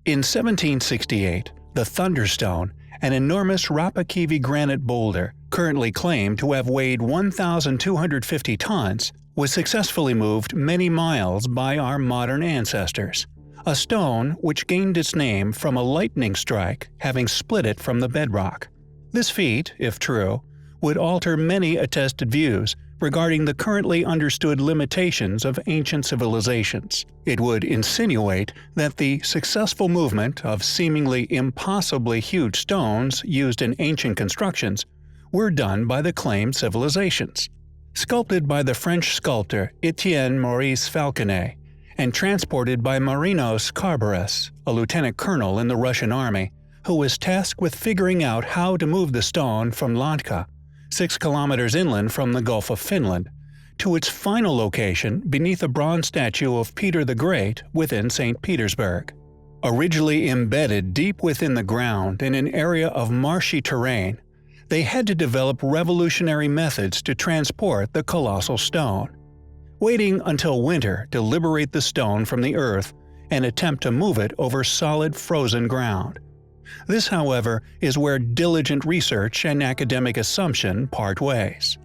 In 1768, the Thunderstone, an enormous Rapakivi granite boulder currently claimed to have weighed 1,250 tons, was successfully moved many miles by our modern ancestors. A stone which gained its name from a lightning strike having split it from the bedrock. This feat, if true, would alter many attested views regarding the currently understood limitations of ancient civilizations. It would insinuate that the successful movement of seemingly impossibly huge stones used in ancient constructions were done by the claimed civilizations. Sculpted by the French sculptor Etienne Maurice Falconet, and transported by Marinos Carburas, a lieutenant colonel in the Russian army, who was tasked with figuring out how to move the stone from Lanka, 6 kilometers inland from the Gulf of Finland, to its final location beneath a bronze statue of Peter the Great within St. Petersburg. Originally embedded deep within the ground in an area of marshy terrain, they had to develop revolutionary methods to transport the colossal stone. Waiting until winter to liberate the stone from the earth and attempt to move it over solid frozen ground. This, however, is where diligent research and academic assumption part ways.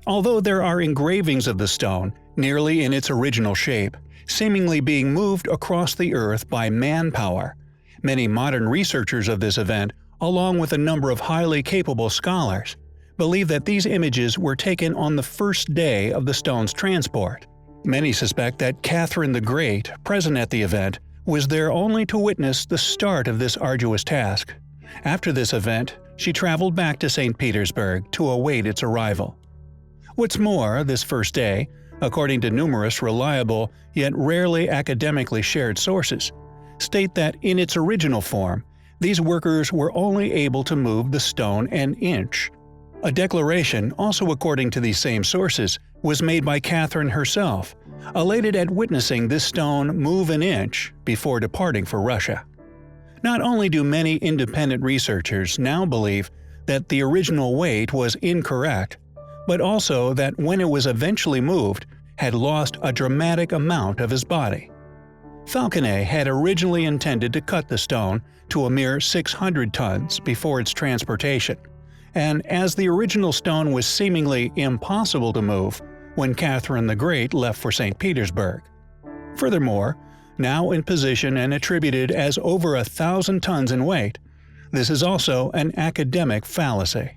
Although there are engravings of the stone, nearly in its original shape, seemingly being moved across the earth by manpower, many modern researchers of this event, along with a number of highly capable scholars, believe that these images were taken on the first day of the stone's transport. Many suspect that Catherine the Great, present at the event, was there only to witness the start of this arduous task. After this event, she traveled back to St. Petersburg to await its arrival. What's more, this first day, according to numerous reliable yet rarely academically shared sources, state that in its original form, these workers were only able to move the stone an inch. A declaration, also according to these same sources, was made by Catherine herself, elated at witnessing this stone move an inch before departing for Russia. Not only do many independent researchers now believe that the original weight was incorrect, but also that when it was eventually moved, had lost a dramatic amount of his body. Falconet had originally intended to cut the stone to a mere 600 tons before its transportation, and as the original stone was seemingly impossible to move when Catherine the Great left for St. Petersburg. Furthermore, now in position and attributed as over 1,000 tons in weight, this is also an academic fallacy.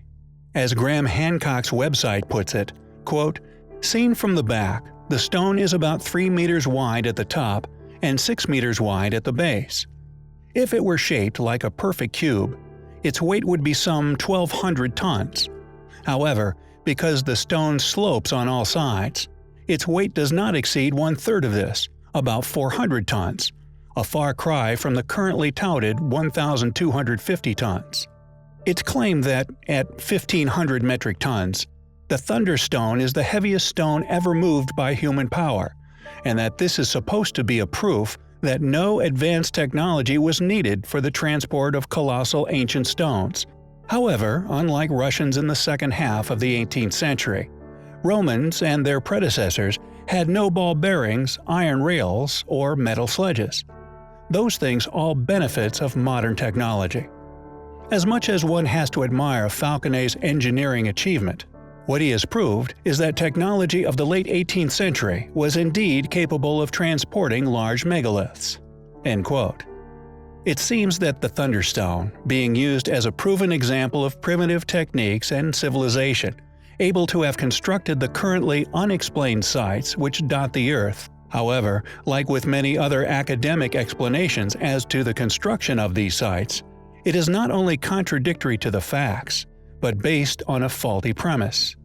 As Graham Hancock's website puts it, quote, "Seen from the back, the stone is about 3 meters wide at the top and 6 meters wide at the base. If it were shaped like a perfect cube, its weight would be some 1,200 tons. However, because the stone slopes on all sides, its weight does not exceed 1/3 of this, about 400 tons, a far cry from the currently touted 1,250 tons. It's claimed that, at 1,500 metric tons, the Thunderstone is the heaviest stone ever moved by human power, and that this is supposed to be a proof that no advanced technology was needed for the transport of colossal ancient stones. However, unlike Russians in the second half of the 18th century, Romans and their predecessors had no ball bearings, iron rails, or metal sledges. Those things all benefits of modern technology. As much as one has to admire Falconet's engineering achievement, what he has proved is that technology of the late 18th century was indeed capable of transporting large megaliths." End quote. It seems that the Thunderstone, being used as a proven example of primitive techniques and civilization, able to have constructed the currently unexplained sites which dot the Earth. However, like with many other academic explanations as to the construction of these sites, it is not only contradictory to the facts, but based on a faulty premise.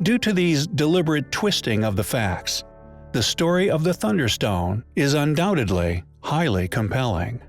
Due to these deliberate twisting of the facts, the story of the Thunderstone is undoubtedly highly compelling.